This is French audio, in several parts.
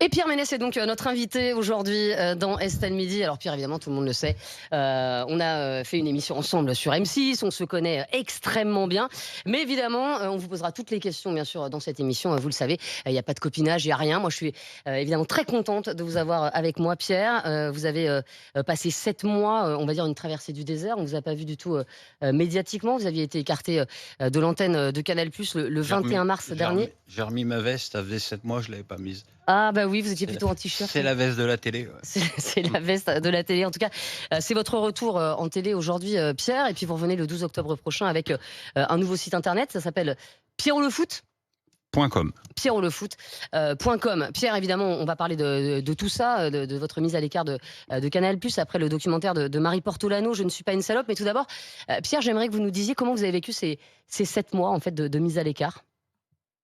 Et Pierre Ménès est donc notre invité aujourd'hui dans Estelle Midi. Alors Pierre, évidemment, tout le monde le sait, on a fait une émission ensemble sur M6, on se connaît extrêmement bien. Mais évidemment, on vous posera toutes les questions, bien sûr, dans cette émission. Vous le savez, il n'y a pas de copinage, il n'y a rien. Moi, je suis évidemment très contente de vous avoir avec moi, Pierre. Vous avez passé 7 mois, on va dire, une traversée du désert. On ne vous a pas vu du tout médiatiquement. Vous aviez été écarté de l'antenne de Canal+ le J'ai 21 remis mars dernier. j'ai remis ma veste, ça faisait 7 mois, je l'avais pas mise. Ah bah oui, vous étiez C'est la plutôt en t-shirt. c'est la veste de la télé, ouais. C'est la veste de la télé. En tout cas, c'est votre retour en télé aujourd'hui, Pierre. Et puis vous revenez le 12 octobre prochain avec un nouveau site internet. Ça s'appelle Pierrot le foot. .com. Pierrotlefoot.com. Pierre, évidemment, on va parler de tout ça, de votre mise à l'écart de Canal+, après le documentaire de Marie Portolano, Je ne suis pas une salope. Mais tout d'abord, Pierre, j'aimerais que vous nous disiez comment vous avez vécu ces 7 mois en fait, de mise à l'écart.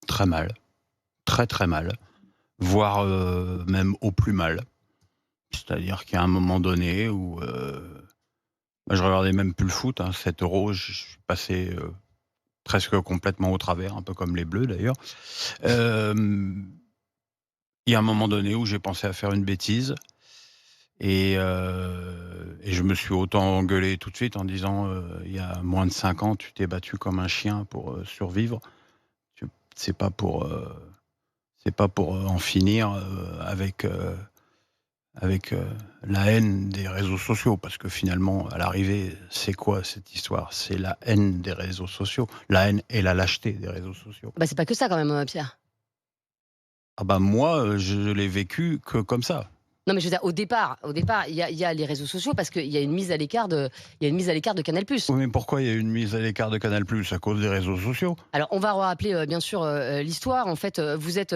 Très mal, très, très mal, voire, même au plus mal. C'est-à-dire qu'il y a un moment donné où, bah, je regardais même plus le foot, hein, 7 €, je suis passé, presque complètement au travers, un peu comme les Bleus d'ailleurs. Hem, il y a un moment donné où j'ai pensé à faire une bêtise et je me suis autant engueulé tout de suite en disant, «Il y a moins de 5 ans, tu t'es battu comme un chien pour, survivre. Tu c'est pas pour, en finir, avec la haine des réseaux sociaux». Parce que finalement, à l'arrivée, c'est quoi cette histoire? C'est la haine des réseaux sociaux, la haine et la lâcheté des réseaux sociaux. Bah, c'est pas que ça quand même, Pierre. Ah bah, moi, je l'ai vécu que comme ça. Non, mais je veux dire, au départ, il y a les réseaux sociaux parce qu'il y a une mise à l'écart de Canal+. Oui, mais pourquoi il y a une mise à l'écart de Canal+? À cause des réseaux sociaux. Alors, on va rappeler, bien sûr, l'histoire. En fait, vous êtes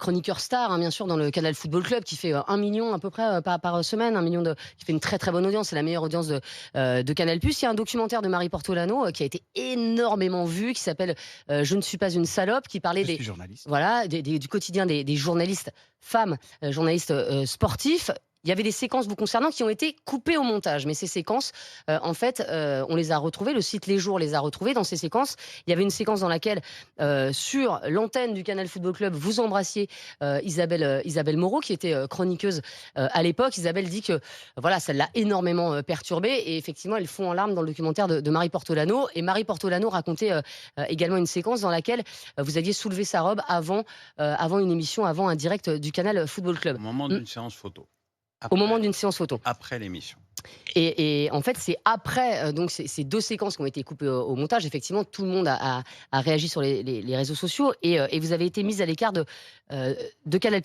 chroniqueur star, hein, bien sûr, dans le Canal Football Club, qui fait 1 million à peu près par semaine, 1 million qui fait une très très bonne audience. C'est la meilleure audience de Canal+. Il y a un documentaire de Marie Portolano qui a été énormément vu, qui s'appelle Je ne suis pas une salope, qui parlait Je suis journaliste. voilà, du quotidien des journalistes femmes, journalistes sportifs. Il y avait des séquences vous concernant qui ont été coupées au montage, mais ces séquences, en fait, on les a retrouvées. Le site Les Jours les a retrouvées. Dans ces séquences, il y avait une séquence dans laquelle, sur l'antenne du Canal Football Club, vous embrassiez Isabelle Moreau, qui était chroniqueuse à l'époque. Isabelle dit que voilà, ça l'a énormément perturbée. Et effectivement, elle fond en larmes dans le documentaire de Marie Portolano. Et Marie Portolano racontait également une séquence dans laquelle vous aviez soulevé sa robe avant une émission, avant un direct du Canal Football Club. Au moment Mm. d'une séance photo. Au moment Après d'une séance photo. après l'émission. Et en fait, c'est après donc ces 2 séquences qui ont été coupées au montage. Effectivement, tout le monde a réagi sur les réseaux sociaux et vous avez été mise à l'écart de Canal+.